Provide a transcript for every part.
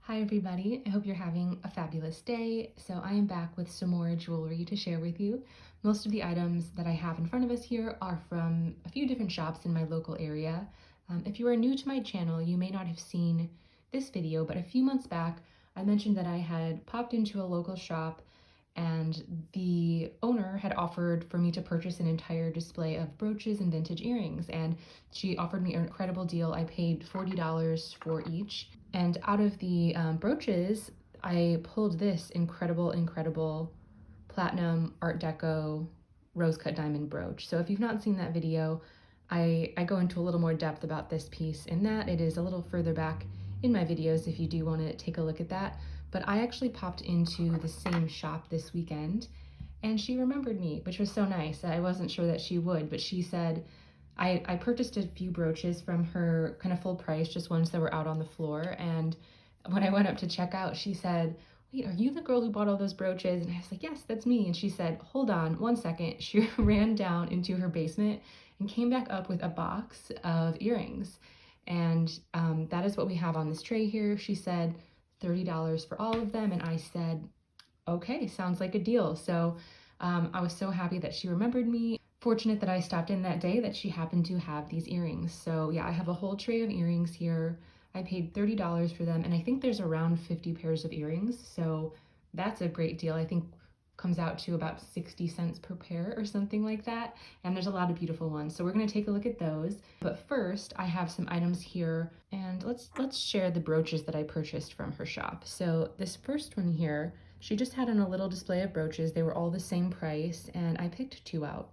Hi everybody, I hope you're having a fabulous day. So I am back with some more jewelry to share with you. Most of the items that I have in front of us here are from a few different shops in my local area. If you are new to my channel, you may not have seen this video, but a few months back, I mentioned that I had popped into a local shop and the owner had offered for me to purchase an entire display of brooches and vintage earrings, and she offered me an incredible deal. I paid $40 for each, and out of the brooches, I pulled this incredible platinum Art Deco rose cut diamond brooch. So if you've not seen that video, I go into a little more depth about this piece in that. It is a little further back in my videos if you do want to take a look at that. But I actually popped into the same shop this weekend and she remembered me, which was so nice. I wasn't sure that she would, but she said, I purchased a few brooches from her kind of full price, just ones that were out on the floor. And when I went up to check out, she said, "Wait, are you the girl who bought all those brooches?" And I was like, "Yes, that's me." And she said, "Hold on 1 second." She ran down into her basement and came back up with a box of earrings. And that is what we have on this tray here. She said $30 for all of them. And I said, okay, sounds like a deal. So I was so happy that she remembered me. Fortunate that I stopped in that day that she happened to have these earrings. So yeah, I have a whole tray of earrings here. I paid $30 for them, and I think there's around 50 pairs of earrings. So that's a great deal. I think comes out to about 60 cents per pair or something like that. And there's a lot of beautiful ones. So we're gonna take a look at those. But first, I have some items here, and let's share the brooches that I purchased from her shop. So this first one here, she just had on a little display of brooches. They were all the same price, and I picked two out.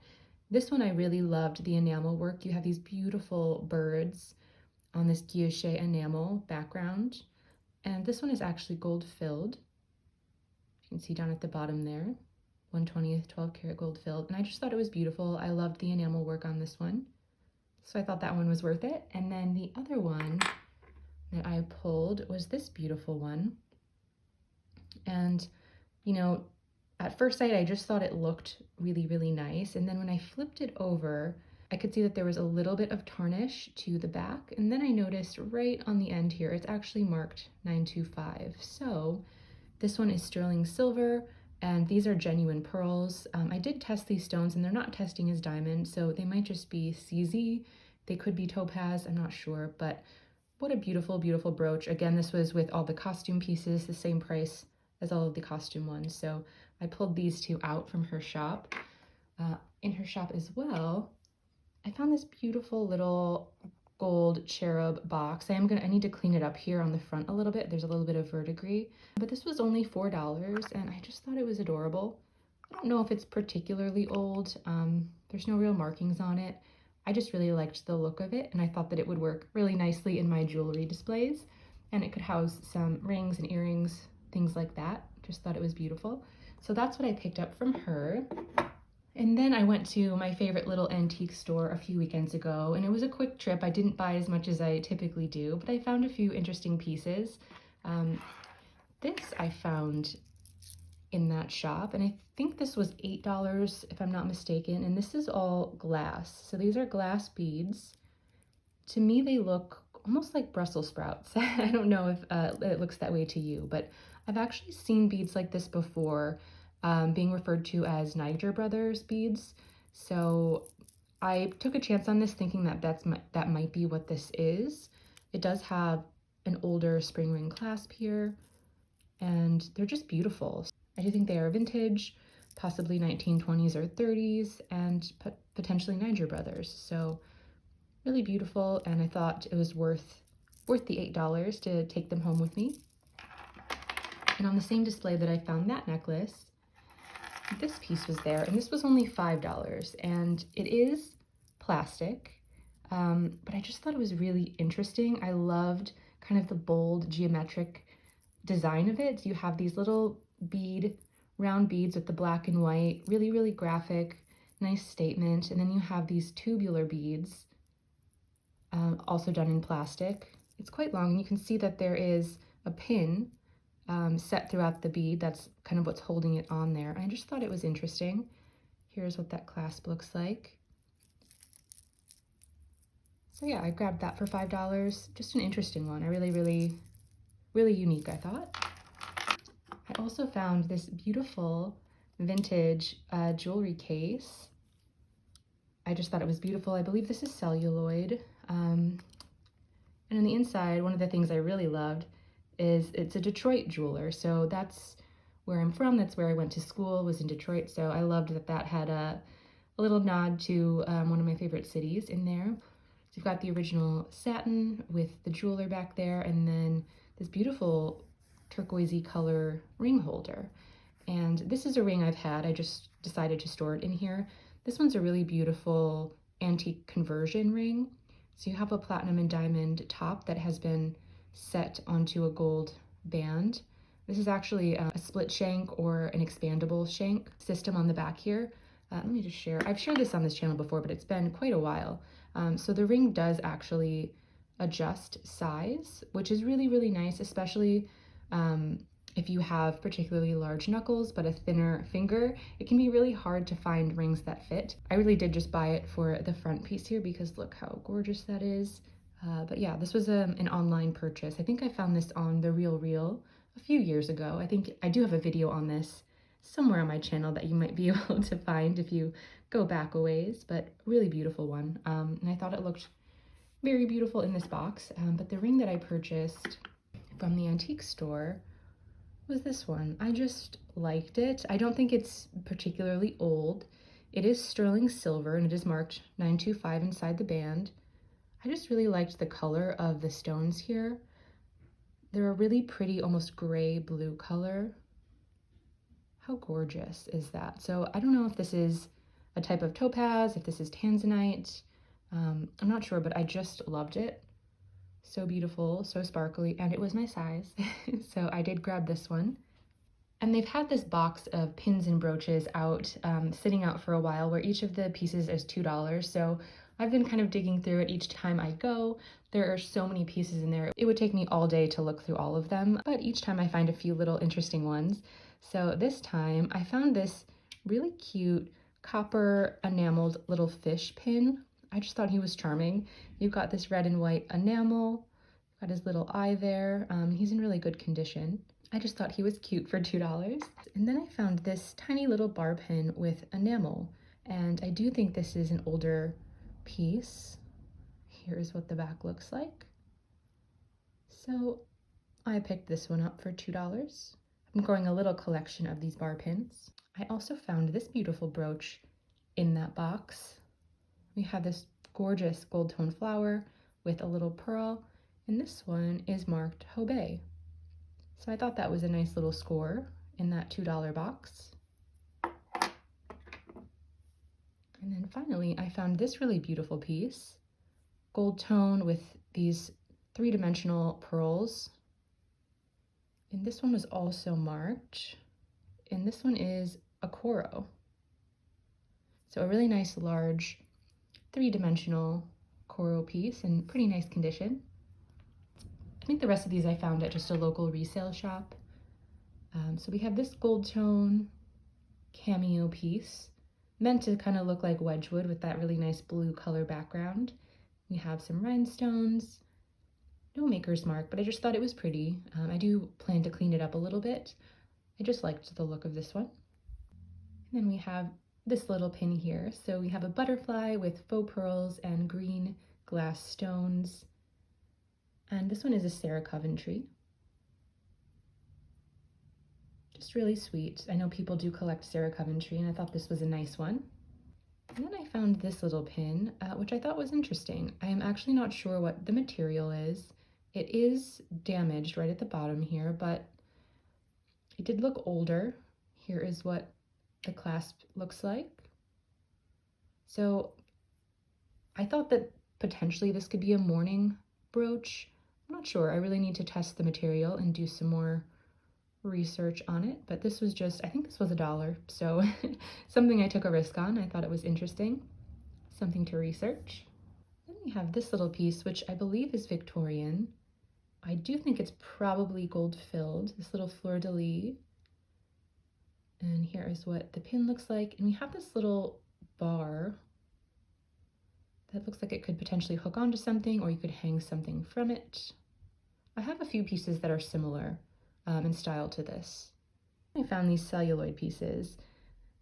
This one I really loved the enamel work. You have these beautiful birds on this guilloche enamel background. And this one is actually gold filled. You can see down at the bottom there, 1/20th 12 karat gold filled. And I just thought it was beautiful. I loved the enamel work on this one. So I thought that one was worth it. And then the other one that I pulled was this beautiful one. And, you know, at first sight, I just thought it looked really nice. And then when I flipped it over, I could see that there was a little bit of tarnish to the back. And then I noticed right on the end here, it's actually marked 925. So this one is sterling silver, and these are genuine pearls. I did test these stones, and they're not testing as diamond, so they might just be CZ. They could be topaz, I'm not sure, but what a beautiful brooch. Again, this was with all the costume pieces, the same price as all of the costume ones. So I pulled these two out from her shop. In her shop as well, I found this beautiful little gold cherub box. I need to clean it up here on the front a little bit. There's a little bit of verdigris, but this was only $4 and I just thought it was adorable. I don't know if it's particularly old. There's no real markings on it. I just really liked the look of it, and I thought that it would work really nicely in my jewelry displays, and it could house some rings and earrings, things like that. Just thought it was beautiful. So that's what I picked up from her. And then I went to my favorite little antique store a few weekends ago, and it was a quick trip. I didn't buy as much as I typically do, but I found a few interesting pieces. This I found in that shop, and I think this was $8 if I'm not mistaken, and this is all glass. So these are glass beads. To me, they look almost like Brussels sprouts. I don't know if it looks that way to you, but I've actually seen beads like this before, being referred to as Niger Brothers beads. So I took a chance on this thinking that that might be what this is. It does have an older spring ring clasp here, and they're just beautiful. I do think they are vintage, possibly 1920s or 30s, and potentially Niger Brothers. So really beautiful, and I thought it was worth the $8 to take them home with me. And on the same display that I found that necklace, this piece was there, and this was only $5, and it is plastic, but I just thought it was really interesting. I loved kind of the bold geometric design of it. So you have these little round beads with the black and white, really graphic, nice statement. And then you have these tubular beads, also done in plastic. It's quite long, and you can see that there is a pin set throughout the bead. That's kind of what's holding it on there. I just thought it was interesting. Here's what that clasp looks like. So yeah, I grabbed that for $5. Just an interesting one. I really Really unique, I thought. I also found this beautiful vintage jewelry case. I just thought it was beautiful. I believe this is celluloid. And on the inside, one of the things I really loved is it's a Detroit jeweler. So that's where I'm from. That's where I went to school, was in Detroit. So I loved that that had a little nod to one of my favorite cities in there. So you've got the original satin with the jeweler back there, and then this beautiful turquoisey color ring holder. And this is a ring I've had. I just decided to store it in here. This one's a really beautiful antique conversion ring. So you have a platinum and diamond top that has been set onto a gold band. This is actually a split shank or an expandable shank system on the back here. Let me just share. I've shared this on this channel before, but it's been quite a while. So the ring does actually adjust size, which is really, really nice, especially if you have particularly large knuckles but a thinner finger. It can be really hard to find rings that fit. I really did just buy it for the front piece here because look how gorgeous that is. But yeah, this was an online purchase. I think I found this on The Real a few years ago. I think I do have a video on this somewhere on my channel that you might be able to find if you go back a ways, but really beautiful one. And I thought it looked very beautiful in this box. But the ring that I purchased from the antique store was this one. I just liked it. I don't think it's particularly old. It is sterling silver and it is marked 925 inside the band. I just really liked the color of the stones here. They're a really pretty, almost gray blue color. How gorgeous is that? So I don't know if this is a type of topaz, if this is tanzanite. I'm not sure, but I just loved it. So beautiful, so sparkly, and it was my size. So I did grab this one. And they've had this box of pins and brooches out, sitting out for a while, where each of the pieces is $2. So I've been kind of digging through it each time I go. There are so many pieces in there. It would take me all day to look through all of them, but each time I find a few little interesting ones. So this time I found this really cute copper enameled little fish pin. I just thought he was charming. You've got this red and white enamel, got his little eye there. He's in really good condition. I just thought he was cute for $2. And then I found this tiny little bar pin with enamel. And I do think this is an older piece. Here's what the back looks like. So I picked this one up for $2. I'm growing a little collection of these bar pins. I also found this beautiful brooch in that box. We have this gorgeous gold tone flower with a little pearl, and this one is marked Hobe. So I thought that was a nice little score in that $2 box. And then finally, I found this really beautiful piece, gold tone with these three-dimensional pearls. And this one was also marked, and this one is a Coro. So a really nice large three-dimensional coral piece in pretty nice condition. I think the rest of these I found at just a local resale shop. So we have this gold tone cameo piece, meant to kind of look like Wedgwood with that really nice blue color background. We have some rhinestones, no maker's mark, but I just thought it was pretty. I do plan to clean it up a little bit. I just liked the look of this one. And then we have this little pin here. So we have a butterfly with faux pearls and green glass stones. And this one is a Sarah Coventry. Just really sweet. I know people do collect Sarah Coventry, and I thought this was a nice one. And then I found this little pin, which I thought was interesting. I am actually not sure what the material is. It is damaged right at the bottom here, but it did look older. Here is what the clasp looks like. So I thought that potentially this could be a mourning brooch. I'm not sure. I really need to test the material and do some more research on it, but this was just, I think this was $1, so something I took a risk on. I thought it was interesting, something to research. Then we have this little piece, which I believe is Victorian. I do think it's probably gold filled, this little fleur-de-lis. And here is what the pin looks like. And we have this little bar that looks like it could potentially hook onto something, or you could hang something from it. I have a few pieces that are similar in style to this. I found these celluloid pieces.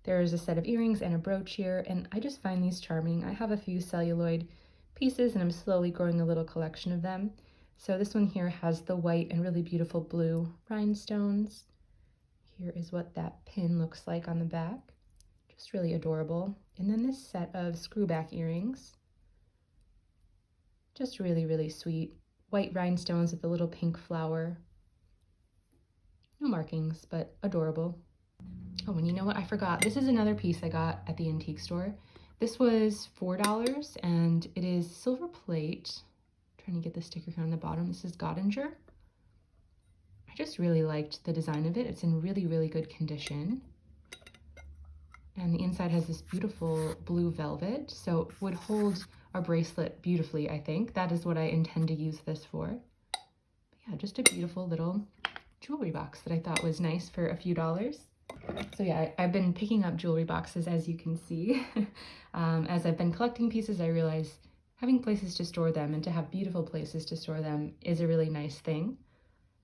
There's a set of earrings and a brooch here, and I just find these charming. I have a few celluloid pieces, and I'm slowly growing a little collection of them. So this one here has the white and really beautiful blue rhinestones. Here is what that pin looks like on the back. Just really adorable. And then this set of screwback earrings. Just really, really sweet. White rhinestones with a little pink flower. No markings, but adorable. Oh, and you know what? I forgot. This is another piece I got at the antique store. This was $4, and it is silver plate. I'm trying to get the sticker here on the bottom. This is Gottinger. I just really liked the design of it. It's in really, really good condition. And the inside has this beautiful blue velvet, so it would hold our bracelet beautifully, I think. That is what I intend to use this for. But yeah, just a beautiful little jewelry box that I thought was nice for a few dollars. So yeah, I've been picking up jewelry boxes, as you can see. As I've been collecting pieces, I realize having places to store them and to have beautiful places to store them is a really nice thing.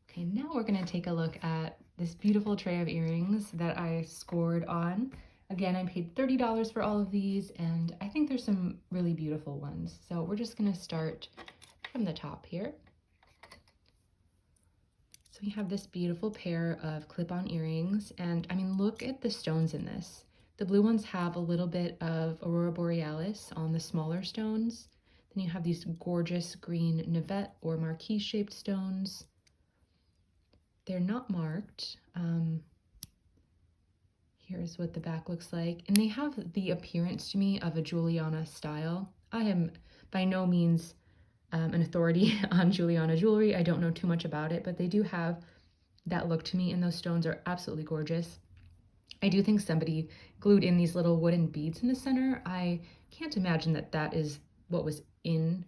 Okay, now we're gonna take a look at this beautiful tray of earrings that I scored on. Again, I paid $30 for all of these, and I think there's some really beautiful ones. So we're just gonna start from the top here. So we have this beautiful pair of clip-on earrings, and I mean, look at the stones in this. The blue ones have a little bit of Aurora Borealis on the smaller stones. Then you have these gorgeous green navette or marquise-shaped stones. They're not marked. Here's what the back looks like. And they have the appearance to me of a Juliana style. I am by no means an authority on Juliana jewelry. I don't know too much about it, but they do have that look to me, and those stones are absolutely gorgeous. I do think somebody glued in these little wooden beads in the center. I can't imagine that that is what was in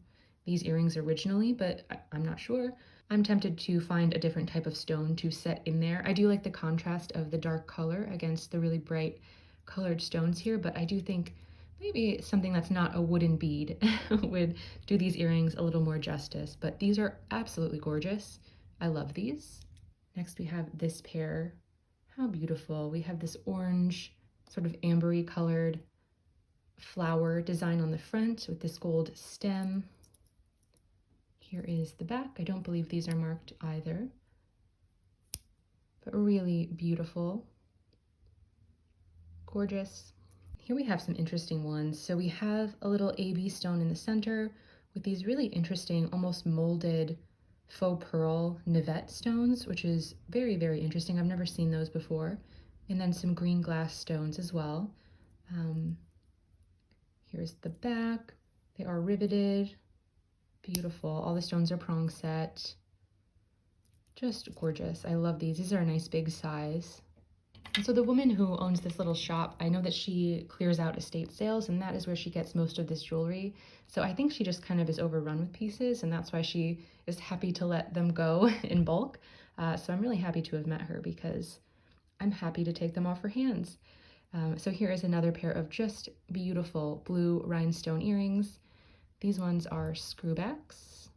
these earrings originally, but I'm not sure. I'm tempted to find a different type of stone to set in there. I do like the contrast of the dark color against the really bright colored stones here, but I do think maybe something that's not a wooden bead would do these earrings a little more justice, but these are absolutely gorgeous. I love these. Next we have this pair. How beautiful. We have this orange, sort of ambery colored flower design on the front with this gold stem. Here is the back. I don't believe these are marked either, but really beautiful, gorgeous. Here we have some interesting ones. So we have a little AB stone in the center with these really interesting, almost molded faux pearl navette stones, which is very, very interesting. I've never seen those before. And then some green glass stones as well. Here's the back. They are riveted. Beautiful. All the stones are prong set. Just gorgeous. I love these. These are a nice big size. And so the woman who owns this little shop, I know that she clears out estate sales, and that is where she gets most of this jewelry. So I think she just kind of is overrun with pieces, and that's why she is happy to let them go in bulk. So I'm really happy to have met her because I'm happy to take them off her hands. So here is another pair of just beautiful blue rhinestone earrings. These ones are screwbacks,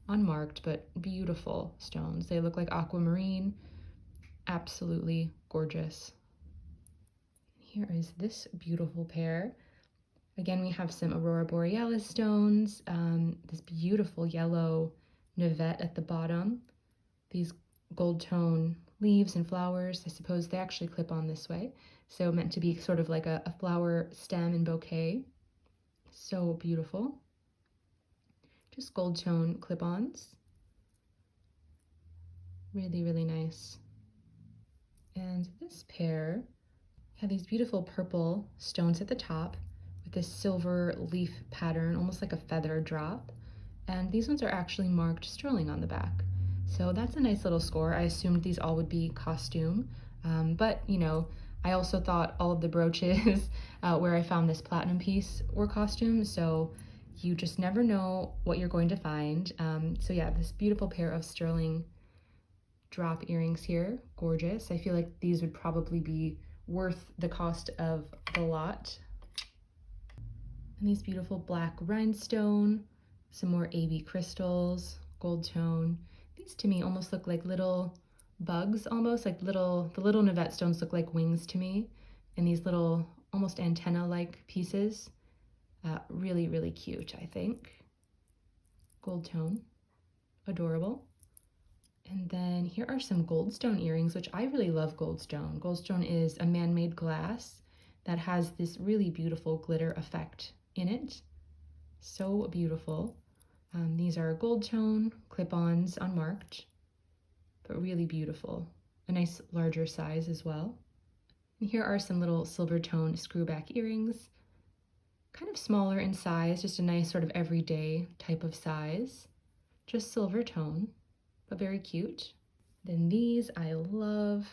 unmarked, but beautiful stones. They look like aquamarine, absolutely gorgeous. Here is this beautiful pair. Again, we have some Aurora Borealis stones, this beautiful yellow navette at the bottom, these gold tone leaves and flowers. I suppose they actually clip on this way, so meant to be sort of like a flower stem and bouquet. So beautiful. Just gold tone clip-ons. Really, really nice. And this pair have these beautiful purple stones at the top with this silver leaf pattern, almost like a feather drop. And these ones are actually marked sterling on the back. So that's a nice little score. I assumed these all would be costume, but you know, I also thought all of the brooches where I found this platinum piece were costume, so you just never know what you're going to find. So yeah, this beautiful pair of sterling drop earrings here, gorgeous. I feel like these would probably be worth the cost of the lot. And these beautiful black rhinestone, some more AB crystals, gold tone. These to me almost look like little bugs, almost like the little Navette stones look like wings to me, and these little almost antenna-like pieces. Really, really cute, I think. Gold tone, adorable. And then here are some goldstone earrings, which I really love goldstone. Goldstone is a man-made glass that has this really beautiful glitter effect in it. So beautiful. These are gold tone clip-ons, unmarked, but really beautiful. A nice larger size as well. And here are some little silver tone screwback earrings, kind of smaller in size, just a nice sort of everyday type of size. Just silver tone, but very cute. Then these I love.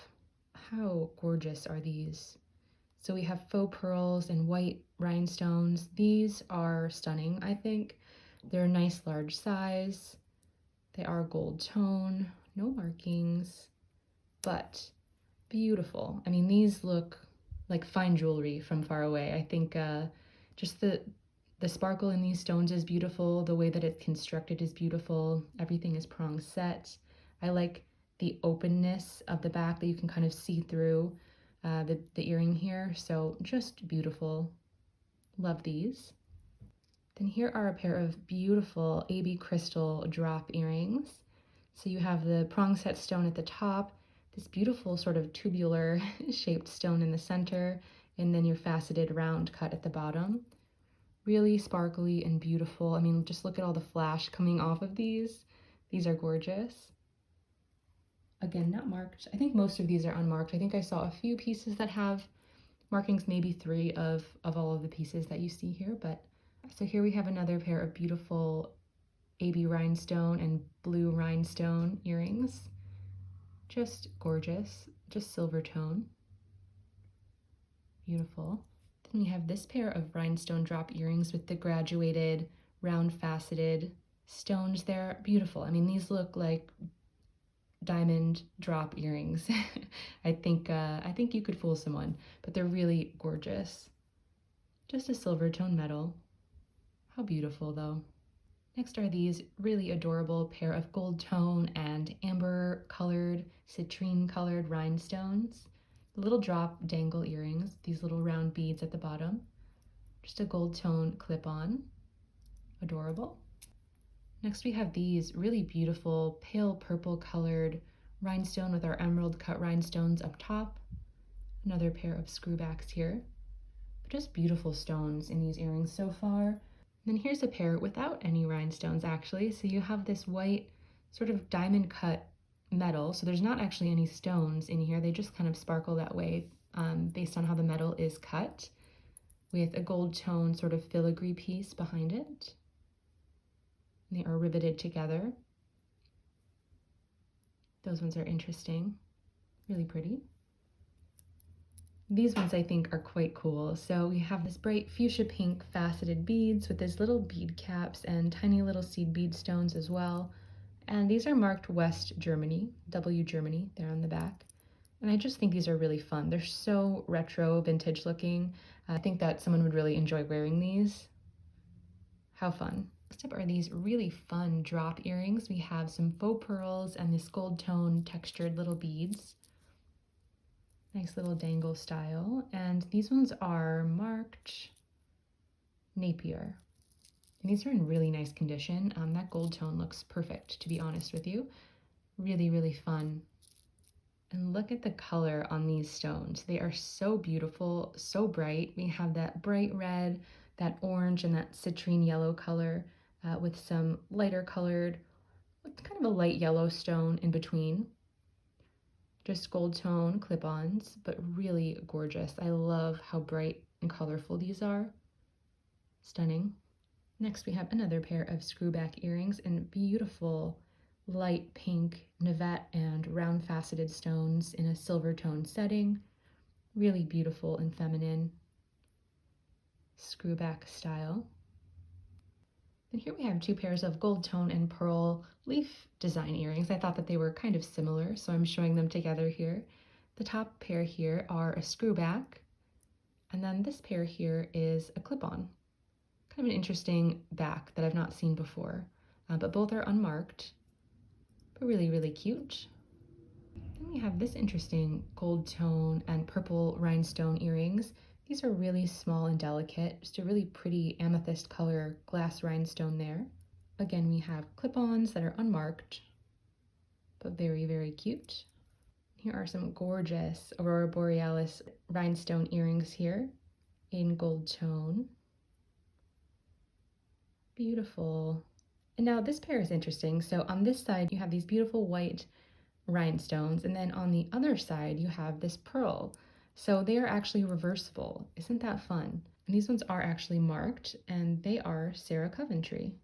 How gorgeous are these? So we have faux pearls and white rhinestones. These are stunning, I think. They're a nice large size. They are gold tone, no markings, but beautiful. I mean, these look like fine jewelry from far away. I think just the sparkle in these stones is beautiful. The way that it's constructed is beautiful. Everything is prong set. I like the openness of the back that you can kind of see through the earring here. So just beautiful. Love these. Then here are a pair of beautiful AB crystal drop earrings. So you have the prong set stone at the top, this beautiful sort of tubular shaped stone in the center, and then your faceted round cut at the bottom. Really sparkly and beautiful. I mean, just look at all the flash coming off of these. These are gorgeous. Again, not marked. I think most of these are unmarked. I think I saw a few pieces that have markings, maybe 3 of all of the pieces that you see here, but so here we have another pair of beautiful AB rhinestone and blue rhinestone earrings. Just gorgeous, just silver tone. Beautiful. Then we have this pair of rhinestone drop earrings with the graduated round faceted stones there. Beautiful. I mean, these look like diamond drop earrings. I think you could fool someone, but they're really gorgeous. Just a silver tone metal. How beautiful though. Next are these really adorable pair of gold tone and amber colored, citrine colored rhinestones. The little drop dangle earrings, these little round beads at the bottom. Just a gold tone clip-on. Adorable. Next we have these really beautiful pale purple colored rhinestone with our emerald cut rhinestones up top. Another pair of screwbacks here. Just beautiful stones in these earrings so far. And then here's a pair without any rhinestones actually. So you have this white sort of diamond cut metal. So there's not actually any stones in here. They just kind of sparkle that way based on how the metal is cut, with a gold tone sort of filigree piece behind it. And they are riveted together. Those ones are interesting, really pretty. These ones I think are quite cool. So we have this bright fuchsia pink faceted beads with these little bead caps and tiny little seed bead stones as well. And these are marked West Germany, W Germany, there on the back. And I just think these are really fun. They're so retro, vintage looking. I think that someone would really enjoy wearing these. How fun. Next up are these really fun drop earrings. We have some faux pearls and this gold tone textured little beads. Nice little dangle style. And these ones are marked Napier. And these are in really nice condition. That gold tone looks perfect, to be honest with you. Really, really fun. And look at the color on these stones. They are so beautiful, so bright. We have that bright red, that orange, and that citrine yellow color with some lighter colored, kind of a light yellow stone in between. Just gold tone clip-ons, but really gorgeous. I love how bright and colorful these are. Stunning. Next we have another pair of screwback earrings in beautiful light pink Navette and round faceted stones in a silver tone setting. Really beautiful and feminine screwback style. And here we have 2 pairs of gold tone and pearl leaf design earrings. I thought that they were kind of similar, so I'm showing them together here. The top pair here are a screwback, and then this pair here is a clip-on. Kind of an interesting back that I've not seen before, but both are unmarked. but really, really cute. Then we have this interesting gold tone and purple rhinestone earrings. These are really small and delicate, just a really pretty amethyst color glass rhinestone there. Again, we have clip-ons that are unmarked, but very, very cute. Here are some gorgeous Aurora Borealis rhinestone earrings here in gold tone. Beautiful. And now this pair is interesting. So on this side, you have these beautiful white rhinestones, and then on the other side, you have this pearl. So they are actually reversible. Isn't that fun? And these ones are actually marked, and they are Sarah Coventry.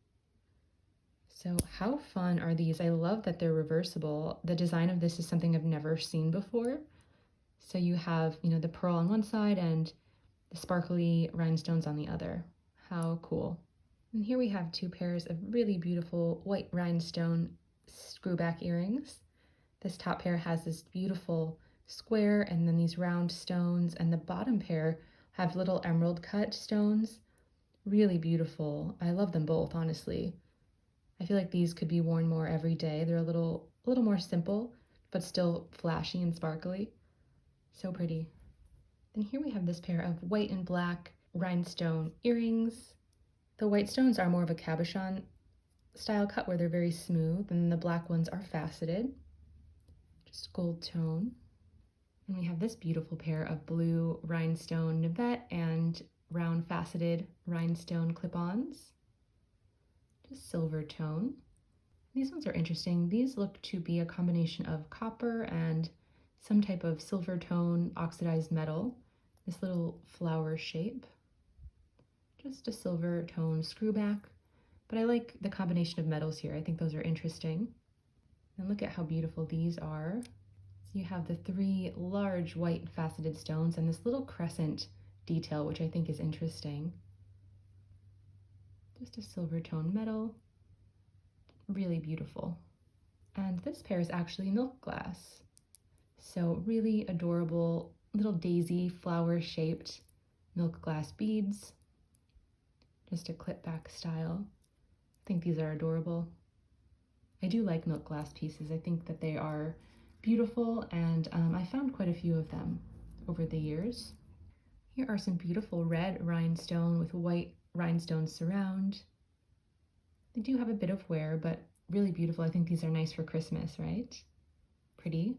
So how fun are these? I love that they're reversible. The design of this is something I've never seen before. So you have, the pearl on one side and the sparkly rhinestones on the other. How cool. And here we have two pairs of really beautiful white rhinestone screwback earrings. This top pair has this beautiful square and then these round stones, and the bottom pair have little emerald cut stones. Really beautiful. I love them both, honestly. I feel like these could be worn more every day. They're a little more simple, but still flashy and sparkly. So pretty. Then here we have this pair of white and black rhinestone earrings. The white stones are more of a cabochon style cut where they're very smooth, and the black ones are faceted. Just gold tone. And we have this beautiful pair of blue rhinestone navette and round faceted rhinestone clip-ons. Just silver tone. These ones are interesting. These look to be a combination of copper and some type of silver tone oxidized metal. This little flower shape. Just a silver tone screwback. But I like the combination of metals here. I think those are interesting. And look at how beautiful these are. So you have the three large white faceted stones and this little crescent detail, which I think is interesting. Just a silver tone metal. Really beautiful. And this pair is actually milk glass. So really adorable little daisy flower shaped milk glass beads. Just a clip back style. I think these are adorable. I do like milk glass pieces. I think that they are beautiful, and I found quite a few of them over the years. Here are some beautiful red rhinestone with white rhinestone surround. They do have a bit of wear, but really beautiful. I think these are nice for Christmas, right? Pretty.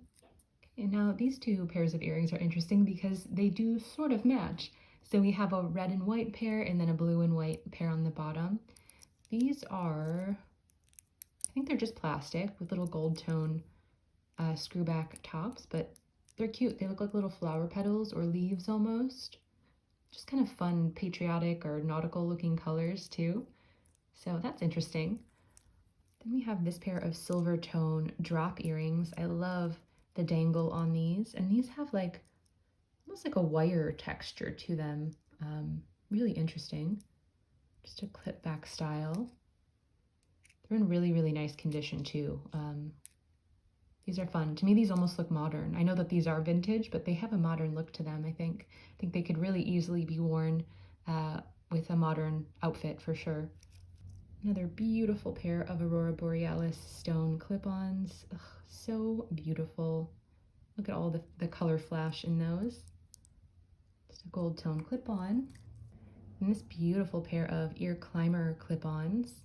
Okay, and now these two pairs of earrings are interesting because they do sort of match. So we have a red and white pair and then a blue and white pair on the bottom. These are, I think they're just plastic with little gold tone screwback tops, but they're cute. They look like little flower petals or leaves almost. Just kind of fun, patriotic or nautical looking colors too. So that's interesting. Then we have this pair of silver tone drop earrings. I love the dangle on these, and these have like almost like a wire texture to them. Really interesting. Just a clip back style. They're in really, really nice condition too. These are fun. To me, these almost look modern. I know that these are vintage, but they have a modern look to them, I think. I think they could really easily be worn with a modern outfit for sure. Another beautiful pair of Aurora Borealis stone clip-ons. So beautiful. Look at all the color flash in those. Just a gold tone clip-on. And this beautiful pair of ear climber clip-ons.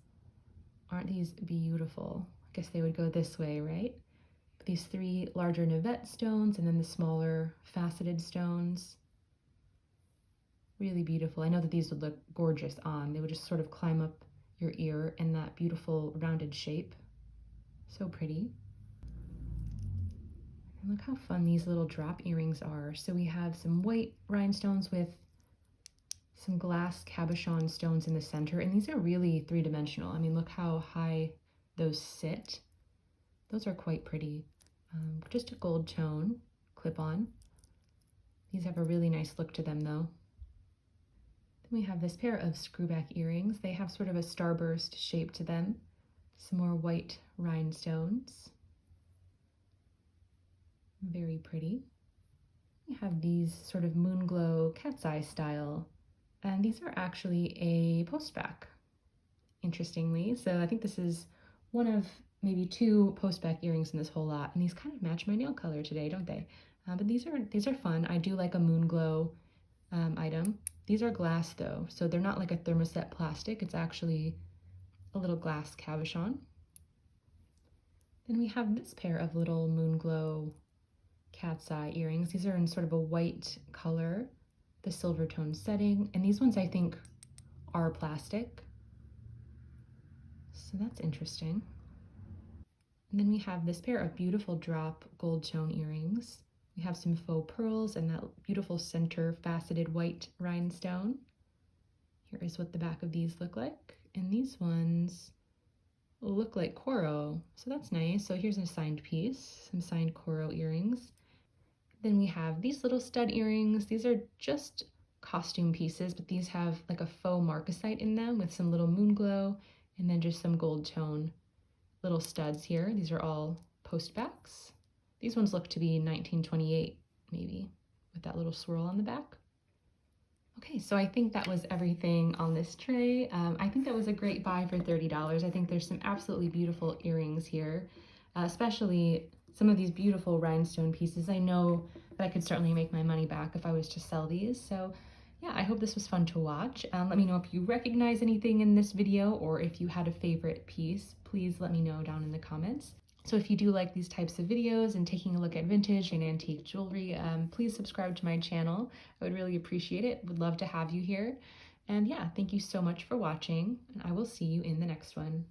Aren't these beautiful? I guess they would go this way, right? These three larger navette stones and then the smaller faceted stones. Really beautiful. I know that these would look gorgeous on. They would just sort of climb up your ear in that beautiful rounded shape. So pretty. And look how fun these little drop earrings are. So we have some white rhinestones with some glass cabochon stones in the center, and these are really three-dimensional. I mean, look how high those sit. Those are quite pretty. Just a gold tone clip-on. These have a really nice look to them though. Then we have this pair of screwback earrings. They have sort of a starburst shape to them. Some more white rhinestones. Very pretty. We have these sort of moon glow cat's eye style, and these are actually a postback, interestingly. So I think this is one of maybe 2 post-back earrings in this whole lot, and these kind of match my nail color today, don't they? But these are fun. I do like a moon glow item. These are glass though, so they're not like a thermoset plastic. It's actually a little glass cabochon. Then we have this pair of little moon glow cat's eye earrings. These are in sort of a white color, the silver tone setting, and these ones I think are plastic. So that's interesting. And then we have this pair of beautiful drop gold tone earrings. We have some faux pearls and that beautiful center faceted white rhinestone. Here is what the back of these look like. And these ones look like coral, so that's nice. So here's a signed piece, some signed coral earrings. Then we have these little stud earrings. These are just costume pieces, but these have like a faux marcasite in them with some little moon glow and then just some gold tone little studs here. These are all post backs. These ones look to be 1928 maybe, with that little swirl on the back. Okay, so I think that was everything on this tray. I think that was a great buy for $30. I think there's some absolutely beautiful earrings here, especially some of these beautiful rhinestone pieces. I know that I could certainly make my money back if I was to sell these. So yeah, I hope this was fun to watch. Let me know if you recognize anything in this video or if you had a favorite piece. Please let me know down in the comments. So if you do like these types of videos and taking a look at vintage and antique jewelry, please subscribe to my channel. I would really appreciate it. Would love to have you here. And yeah, thank you so much for watching, and I will see you in the next one.